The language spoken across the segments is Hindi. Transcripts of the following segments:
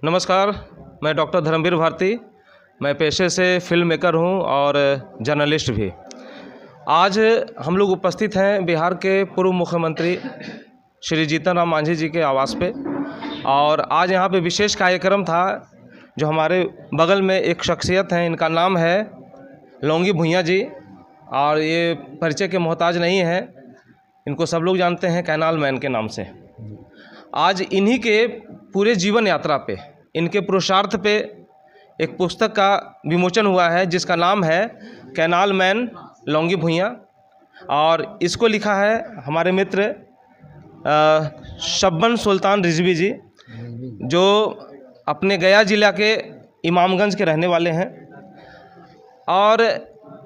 नमस्कार, मैं डॉक्टर धर्मवीर भारती। मैं पेशे से फिल्म मेकर हूं और जर्नलिस्ट भी। आज हम लोग उपस्थित हैं बिहार के पूर्व मुख्यमंत्री श्री जीतन राम मांझी जी के आवास पे, और आज यहाँ पे विशेष कार्यक्रम था। जो हमारे बगल में एक शख्सियत हैं, इनका नाम है लौंगी भुइयाँ जी, और ये परिचय के मोहताज नहीं हैं। इनको सब लोग जानते हैं कैनाल मैन के नाम से। आज इन्हीं के पूरे जीवन यात्रा पे, इनके पुरुषार्थ पे एक पुस्तक का विमोचन हुआ है जिसका नाम है कैनाल मैन लौंगी भुइयाँ, और इसको लिखा है हमारे मित्र शब्बन सुल्तान रिजवी जी, जो अपने गया ज़िला के इमामगंज के रहने वाले हैं। और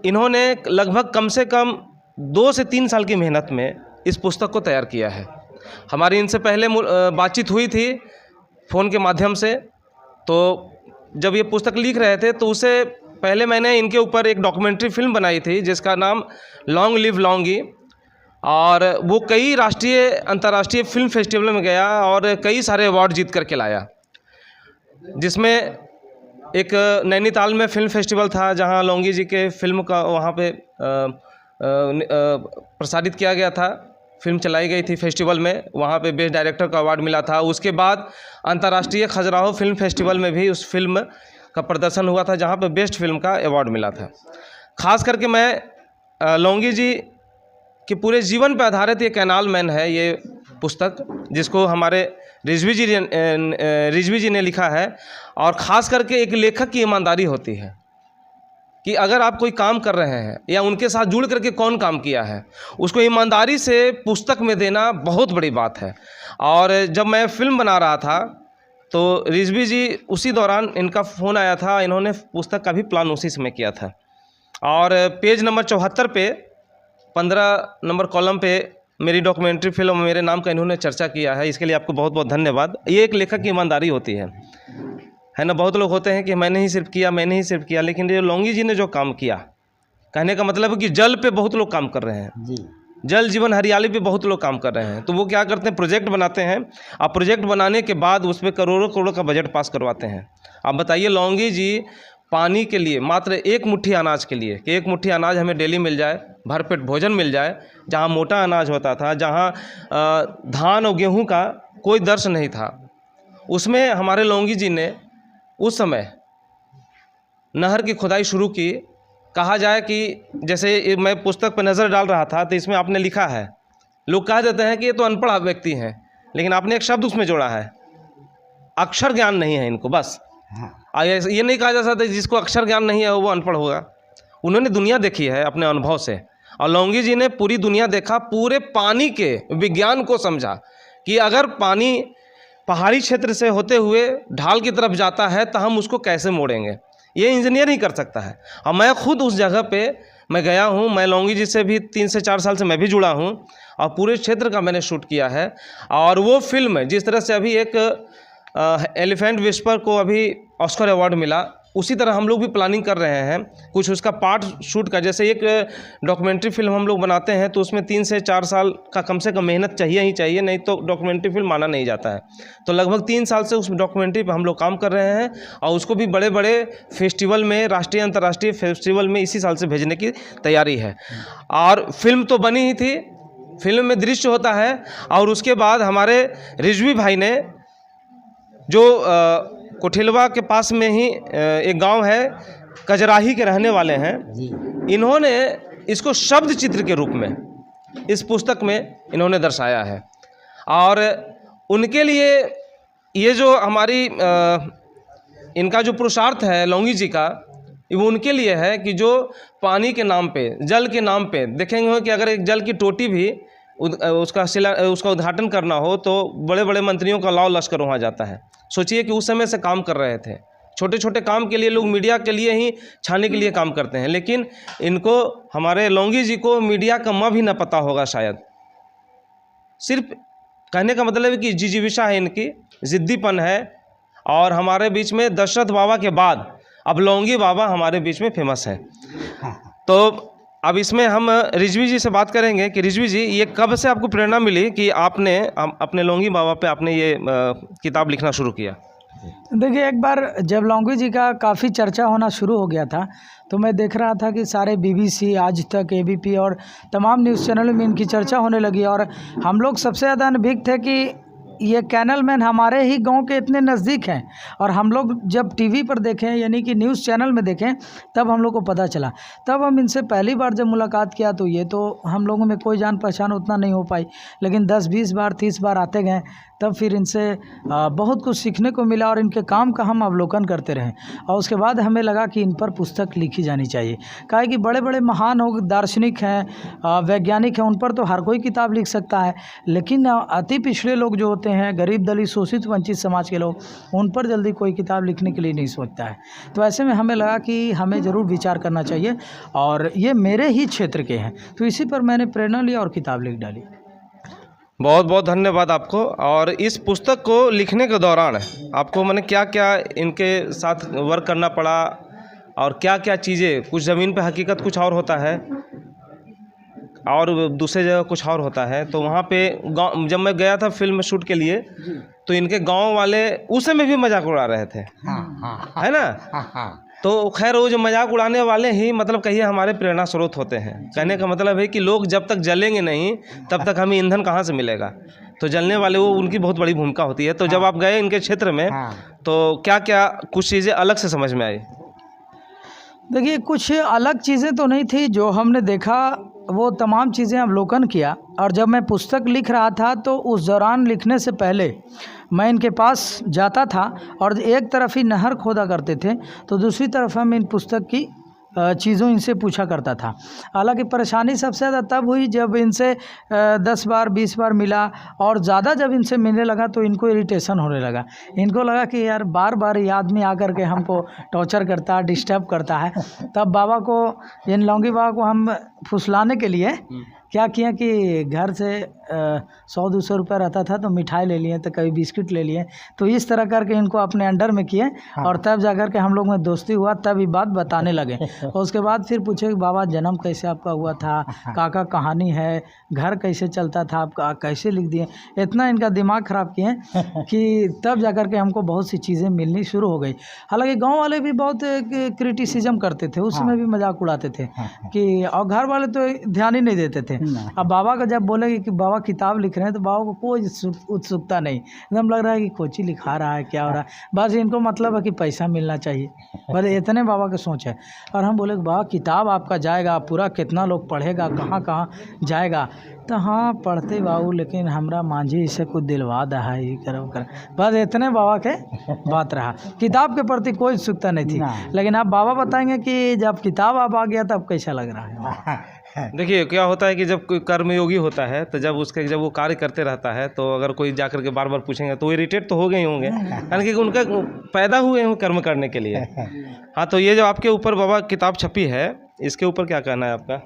इन्होंने लगभग कम से कम 2 से 3 साल की मेहनत में इस पुस्तक को तैयार किया है। हमारी इनसे पहले बातचीत हुई थी फ़ोन के माध्यम से। तो जब ये पुस्तक लिख रहे थे तो उससे पहले मैंने इनके ऊपर एक डॉक्यूमेंट्री फिल्म बनाई थी जिसका नाम लॉन्ग लिव लौंगी, और वो कई राष्ट्रीय अंतर्राष्ट्रीय फिल्म फेस्टिवल में गया और कई सारे अवार्ड जीत करके लाया। जिसमें एक नैनीताल में फिल्म फेस्टिवल था जहां लौंगी जी के फिल्म का वहां पे प्रसारित किया गया था, फिल्म चलाई गई थी फेस्टिवल में, वहाँ पे बेस्ट डायरेक्टर का अवार्ड मिला था। उसके बाद अंतर्राष्ट्रीय खजुराहो फिल्म फेस्टिवल में भी उस फिल्म का प्रदर्शन हुआ था जहाँ पे बेस्ट फिल्म का अवार्ड मिला था। खास करके मैं लौंगी जी के पूरे जीवन पर आधारित ये कैनाल मैन है ये पुस्तक, जिसको हमारे रिजवी जी ने लिखा है। और ख़ास करके एक लेखक की ईमानदारी होती है कि अगर आप कोई काम कर रहे हैं या उनके साथ जुड़ करके कौन काम किया है, उसको ईमानदारी से पुस्तक में देना बहुत बड़ी बात है। और जब मैं फिल्म बना रहा था तो रिजवी जी, उसी दौरान इनका फ़ोन आया था। इन्होंने पुस्तक का भी प्लान उसी समय किया था। और पेज नंबर 74 पे 15 नंबर कॉलम पे मेरी डॉक्यूमेंट्री फिल्म मेरे नाम का इन्होंने चर्चा किया है। इसके लिए आपको बहुत बहुत धन्यवाद। ये एक लेखक की ईमानदारी होती है ना। बहुत लोग होते हैं कि मैंने ही सिर्फ किया, लेकिन ये लौंगी जी ने जो काम किया, कहने का मतलब है कि जल पे बहुत लोग काम कर रहे हैं जी। जल जीवन हरियाली पे बहुत लोग काम कर रहे हैं। तो वो क्या करते हैं, प्रोजेक्ट बनाते हैं, और प्रोजेक्ट बनाने के बाद उस पर करोड़ों करोड़ों का बजट पास करवाते हैं। आप बताइए, लौंगी जी पानी के लिए मात्र एक मुट्ठी अनाज के लिए, कि एक मुट्ठी अनाज हमें डेली मिल जाए, भरपेट भोजन मिल जाए, जहाँ मोटा अनाज होता था, जहाँ धान और गेहूँ का कोई दर्श नहीं था, उसमें हमारे लौंगी जी ने उस समय नहर की खुदाई शुरू की। कहा जाए कि जैसे मैं पुस्तक पर नज़र डाल रहा था तो इसमें आपने लिखा है, लोग कह देते हैं कि ये तो अनपढ़ व्यक्ति हैं, लेकिन आपने एक शब्द उसमें जोड़ा है, अक्षर ज्ञान नहीं है इनको। बस ये नहीं कहा जा सकता जिसको अक्षर ज्ञान नहीं है वो अनपढ़ होगा। उन्होंने दुनिया देखी है अपने अनुभव से, और लौंगी जी ने पूरी दुनिया देखा, पूरे पानी के विज्ञान को समझा कि अगर पानी पहाड़ी क्षेत्र से होते हुए ढाल की तरफ जाता है तो हम उसको कैसे मोड़ेंगे, ये इंजीनियर ही कर सकता है। और मैं खुद उस जगह पे मैं गया हूँ। मैं लौंगी जी से भी 3 से 4 साल से मैं भी जुड़ा हूँ, और पूरे क्षेत्र का मैंने शूट किया है। और वो फिल्म जिस तरह से अभी एक एलिफेंट विस्पर को अभी ऑस्कर अवार्ड मिला, उसी तरह हम लोग भी प्लानिंग कर रहे हैं कुछ उसका पार्ट शूट का। जैसे एक डॉक्यूमेंट्री फिल्म हम लोग बनाते हैं तो उसमें 3 से 4 साल का कम से कम मेहनत चाहिए ही चाहिए, नहीं तो डॉक्यूमेंट्री फिल्म माना नहीं जाता है। तो लगभग 3 साल से उस डॉक्यूमेंट्री पर हम लोग काम कर रहे हैं, और उसको भी बड़े बड़े फेस्टिवल में, राष्ट्रीय अंतर्राष्ट्रीय फेस्टिवल में इसी साल से भेजने की तैयारी है। और फिल्म तो बनी ही थी, फिल्म में दृश्य होता है, और उसके बाद हमारे रिजवी भाई ने, जो कोठिलवा के पास में ही एक गांव है, कजराही के रहने वाले हैं, इन्होंने इसको शब्द चित्र के रूप में इस पुस्तक में इन्होंने दर्शाया है। और उनके लिए ये जो हमारी इनका जो पुरुषार्थ है लौंगी जी का, वो उनके लिए है कि जो पानी के नाम पे, जल के नाम पे देखेंगे कि अगर एक जल की टोटी भी उसका उद्घाटन करना हो तो बड़े बड़े मंत्रियों का लाव लश्कर वहाँ जाता है। सोचिए कि उस समय से काम कर रहे थे। छोटे छोटे काम के लिए लोग मीडिया के लिए ही छाने के लिए काम करते हैं, लेकिन इनको, हमारे लौंगी जी को मीडिया का माँ भी ना पता होगा शायद। सिर्फ कहने का मतलब है कि जिजीविषा है इनकी, ज़िद्दीपन है। और हमारे बीच में दशरथ बाबा के बाद अब लौंगी बाबा हमारे बीच में फेमस है। तो अब इसमें हम रिजवी जी से बात करेंगे कि रिजवी जी, ये कब से आपको प्रेरणा मिली कि आपने अपने लौंगी बाबा पे आपने ये किताब लिखना शुरू किया? देखिए, एक बार जब लौंगी जी का काफ़ी चर्चा होना शुरू हो गया था, तो मैं देख रहा था कि सारे बीबीसी, आज तक, एबीपी और तमाम न्यूज़ चैनलों में इनकी चर्चा होने लगी। और हम लोग सबसे ज़्यादा अनभिज्ञ थे कि ये कैनल मैन हमारे ही गांव के इतने नज़दीक हैं। और हम लोग जब टीवी पर देखें, यानी कि न्यूज़ चैनल में देखें, तब हम लोग को पता चला। तब हम इनसे पहली बार जब मुलाकात किया तो ये तो हम लोगों में कोई जान पहचान उतना नहीं हो पाई, लेकिन 10-20 बार 30 बार आते गए, तब फिर इनसे बहुत कुछ सीखने को मिला और इनके काम का हम अवलोकन करते रहे। और उसके बाद हमें लगा कि इन पर पुस्तक लिखी जानी चाहिए। काहे कि बड़े बड़े महान हो, दार्शनिक हैं, वैज्ञानिक हैं, उन पर तो हर कोई किताब लिख सकता है, लेकिन अति पिछड़े लोग जो होते हैं, गरीब, दलित, शोषित, वंचित समाज के लोग, उन पर जल्दी कोई किताब लिखने के लिए नहीं सोचता है। तो ऐसे में हमें लगा कि हमें ज़रूर विचार करना चाहिए, और ये मेरे ही क्षेत्र के हैं, तो इसी पर मैंने प्रेरणा ली और किताब लिख डाली। बहुत बहुत धन्यवाद आपको। और इस पुस्तक को लिखने के दौरान आपको मैंने क्या क्या इनके साथ वर्क करना पड़ा, और क्या क्या चीज़ें, कुछ ज़मीन पे हकीकत कुछ और होता है और दूसरे जगह कुछ और होता है। तो वहाँ पे गाँव जब मैं गया था फिल्म शूट के लिए, तो इनके गांव वाले उस समय भी मजाक उड़ा रहे थे, है ना। तो खैर वो जो मजाक उड़ाने वाले ही मतलब कहिए हमारे प्रेरणा स्रोत होते हैं। कहने का मतलब है कि लोग जब तक जलेंगे नहीं तब तक हमें ईंधन कहाँ से मिलेगा। तो जलने वाले वो उनकी बहुत बड़ी भूमिका होती है। तो जब आप गए इनके क्षेत्र में, तो क्या क्या कुछ चीज़ें अलग से समझ में आई? देखिए, कुछ अलग चीज़ें तो नहीं थी, जो हमने देखा वो तमाम चीज़ें अवलोकन किया। और जब मैं पुस्तक लिख रहा था तो उस दौरान लिखने से पहले मैं इनके पास जाता था, और एक तरफ ही नहर खोदा करते थे, तो दूसरी तरफ हम इन पुस्तक की चीज़ों इनसे पूछा करता था। हालांकि परेशानी सबसे ज़्यादा तब हुई जब इनसे 10 बार 20 बार मिला, और ज़्यादा जब इनसे मिलने लगा तो इनको इरिटेशन होने लगा। इनको लगा कि यार बार बार ये आदमी आकर के हमको टॉर्चर करता है, डिस्टर्ब करता है। तब बाबा को, इन लौंगी बाबा को हम फुसलाने के लिए क्या किया कि घर से 100-200 रुपये रहता था तो मिठाई ले लिए, तो कभी बिस्किट ले लिए। तो इस तरह करके इनको अपने अंडर में किए, और तब जा कर के हम लोग में दोस्ती हुआ, तब ये बात बताने लगे। और उसके बाद फिर पूछे कि बाबा जन्म कैसे आपका हुआ था, काका कहानी है, घर कैसे चलता था आपका, कैसे लिख दिए। इतना इनका दिमाग ख़राब किए कि तब जा कर के हमको बहुत सी चीज़ें मिलनी शुरू हो गई। हालांकि गाँव वाले भी बहुत क्रिटिसिज्म करते थे, उसमें भी मजाक उड़ाते थे कि, और घर वाले तो ध्यान ही नहीं देते थे। अब बाबा का जब बोलेंगे कि बाबा किताब लिख रहे हैं, तो बाबा को कोई उत्सुकता नहीं, एकदम लग रहा है कि कोची लिखा रहा है, क्या हो रहा है। बस इनको मतलब है कि पैसा मिलना चाहिए, बस इतने बाबा का सोच है। और हम बोले बाबा किताब आपका जाएगा पूरा, कितना लोग पढ़ेगा, कहाँ कहाँ जाएगा। तो हाँ पढ़ते बाबू, लेकिन हमरा मांझी इसे कुछ दिलवा दा है, ये करो कर, बस इतने बाबा के बात रहा। किताब के प्रति कोई उत्सुकता नहीं थी। लेकिन आप बाबा बताएंगे कि जब किताब आप आ गया तब कैसा लग रहा है। देखिए क्या होता है कि जब कोई कर्मयोगी होता है, तो जब वो कार्य करते रहता है, तो अगर कोई जाकर के बार बार पूछेंगे तो वो इरिटेट तो हो गए होंगे, यानी कि उनका पैदा हुए हैं कर्म करने के लिए। हाँ, तो ये जो आपके ऊपर बाबा किताब छपी है, इसके ऊपर क्या कहना है आपका?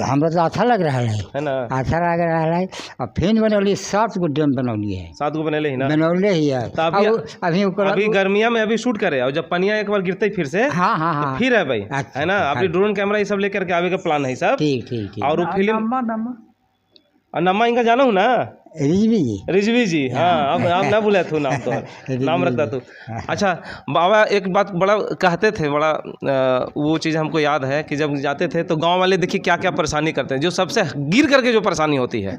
हमरा तो अच्छा लग रहा है ना, अच्छा लग रहा है। और फिर बनौली 7 गो डैम बनौली है, 7 गो बनले ही ना, बनौले ही है। तो अभी गर्मिया में अभी शूट करे, और जब पनिया एक बार गिरते फिर से, तो फिर है भाई, है ना। अभी ड्रोन कैमरा ये सब लेकर के आवे का प्लान है सब। ठीक। और वो फिल्म नम्मा इनका जाना हूँ ना, रिजवी जी। हाँ, अब आप ना भूले थे नाम, तो नाम रखता तू। अच्छा बाबा, एक बात बड़ा कहते थे, बड़ा वो चीज़ हमको याद है कि जब जाते थे तो गांव वाले देखिए क्या क्या परेशानी करते हैं। जो सबसे गिर करके जो परेशानी होती है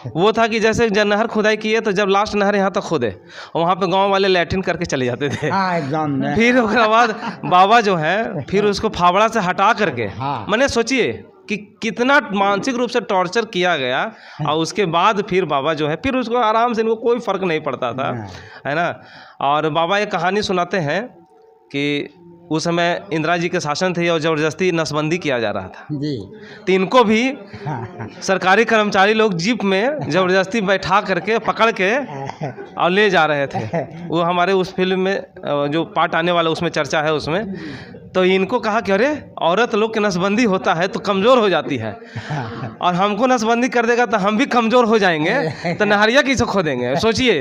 वो था कि जैसे जब नहर खुदाई किए, तो जब लास्ट नहर यहाँ तक खोदे, वहाँ पे गांव वाले लैट्रिन करके चले जाते थे। फिर उसके बाद बाबा जो है फिर उसको फावड़ा से हटा करके, मैंने सोचिए कि कितना मानसिक रूप से टॉर्चर किया गया, और उसके बाद फिर बाबा जो है फिर उसको आराम से, इनको कोई फ़र्क नहीं पड़ता था, है ना। और बाबा एक कहानी सुनाते हैं कि उस समय इंदिरा जी के शासन थे और ज़बरदस्ती नसबंदी किया जा रहा था जी। तो इनको भी सरकारी कर्मचारी लोग जीप में ज़बरदस्ती बैठा करके पकड़ के और ले जा रहे थे। वो हमारे उस फिल्म में जो पार्ट आने वाला उसमें चर्चा है उसमें। तो इनको कहा कि अरे औरत लोग की नसबंदी होता है तो कमज़ोर हो जाती है, और हमको नसबंदी कर देगा तो हम भी कमज़ोर हो जाएंगे, तो नहरिया किसे खोदेंगे। सोचिए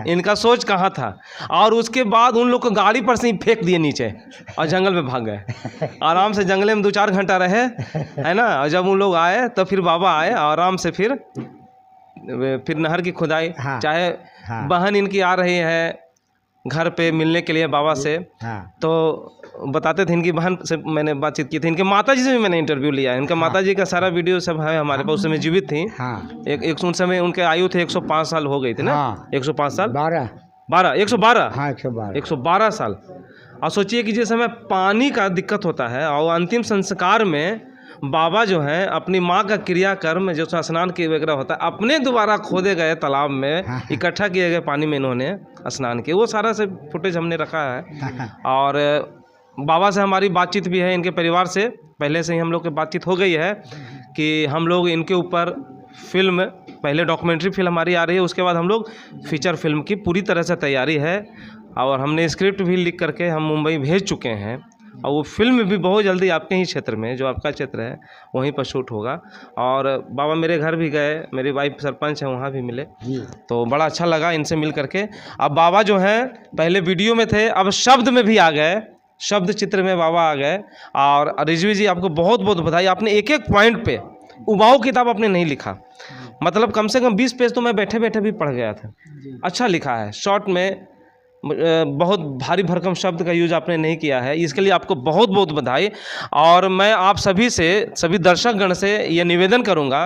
इनका सोच कहाँ था। और उसके बाद उन लोग को गाड़ी पर से ही फेंक दिए नीचे और जंगल में भाग गए। आराम से जंगल में 2-4 घंटा रहे, है ना। और जब उन लोग आए तो फिर बाबा आए आराम से, फिर नहर की खुदाई, चाहे बहन इनकी आ रही है घर पे मिलने के लिए बाबा से, हाँ तो बताते थे इनकी बहन से मैंने बातचीत की थी, इनके माता जी से भी मैंने इंटरव्यू लिया है। इनका माता जी का सारा वीडियो सब है हमारे पास, उस समय जीवित थी। हाँ एक उन समय उनके आयु थे 105 साल हो गई थी ना। हाँ। 105 साल 12 112 हाँ 112 112 साल। और सोचिए कि जिस समय पानी का दिक्कत होता है और अंतिम संस्कार में बाबा जो हैं अपनी माँ का क्रियाकर्म जो स्नान के वगैरह होता है अपने दोबारा खोदे गए तालाब में इकट्ठा किए गए पानी में इन्होंने स्नान किए, वो सारा से फुटेज हमने रखा है। और बाबा से हमारी बातचीत भी है, इनके परिवार से पहले से ही हम लोग की बातचीत हो गई है कि हम लोग इनके ऊपर फिल्म, पहले डॉक्यूमेंट्री फिल्म हमारी आ रही है, उसके बाद हम लोग फीचर फिल्म की पूरी तरह से तैयारी है। और हमने स्क्रिप्ट भी लिख करके हम मुंबई भेज चुके हैं, और वो फिल्म भी बहुत जल्दी आपके ही क्षेत्र में, जो आपका क्षेत्र है वहीं पर शूट होगा। और बाबा मेरे घर भी गए, मेरी वाइफ सरपंच है, वहाँ भी मिले, तो बड़ा अच्छा लगा इनसे मिल करके। अब बाबा जो हैं पहले वीडियो में थे, अब शब्द में भी आ गए, शब्द चित्र में बाबा आ गए। और रिजवी जी आपको बहुत बहुत बधाई, आपने एक एक पॉइंट पे उबाऊ किताब आपने नहीं लिखा, मतलब कम से कम 20 पेज तो मैं बैठे बैठे भी पढ़ गया था। अच्छा लिखा है, शॉर्ट में बहुत भारी भरकम शब्द का यूज आपने नहीं किया है, इसके लिए आपको बहुत बहुत बधाई। और मैं आप सभी से, सभी दर्शकगण से ये निवेदन करूँगा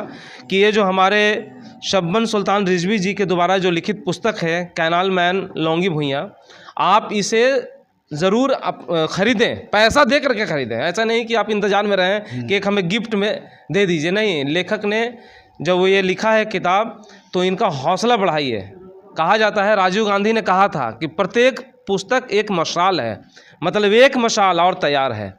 कि ये जो हमारे शब्बन सुल्तान रिजवी जी के द्वारा जो लिखित पुस्तक है कैनाल मैन लौंगी भुइयाँ, आप इसे ज़रूर आप ख़रीदें, पैसा दे करके ख़रीदें। ऐसा नहीं कि आप इंतज़ार में रहें कि एक हमें गिफ्ट में दे दीजिए, नहीं। लेखक ने जब वो ये लिखा है किताब तो इनका हौसला बढ़ाइए। कहा जाता है, राजीव गांधी ने कहा था कि प्रत्येक पुस्तक एक मशाल है, मतलब एक मशाल और तैयार है।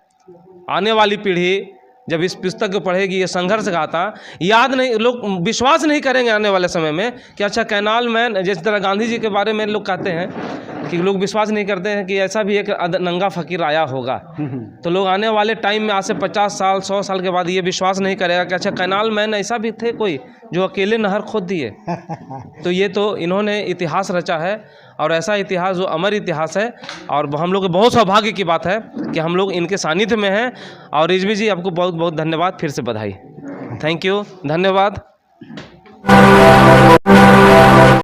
आने वाली पीढ़ी जब इस पुस्तक को पढ़ेगी, ये संघर्ष गाथा याद नहीं, लोग विश्वास नहीं करेंगे आने वाले समय में कि अच्छा कैनाल मैन, जिस तरह गांधी जी के बारे में लोग कहते हैं कि लोग विश्वास नहीं करते हैं कि ऐसा भी एक नंगा फ़कीर आया होगा। तो लोग आने वाले टाइम में, आज से 50 साल 100 साल के बाद ये विश्वास नहीं करेगा कि अच्छा कैनाल मैन ऐसा भी थे कोई जो अकेले नहर खोद दिए। तो ये तो इन्होंने इतिहास रचा है, और ऐसा इतिहास जो अमर इतिहास है। और हम लोग के बहुत सौभाग्य की बात है कि हम लोग इनके सानिध्य में हैं। और रिजवी जी आपको बहुत बहुत धन्यवाद, फिर से बधाई। थैंक यू, धन्यवाद।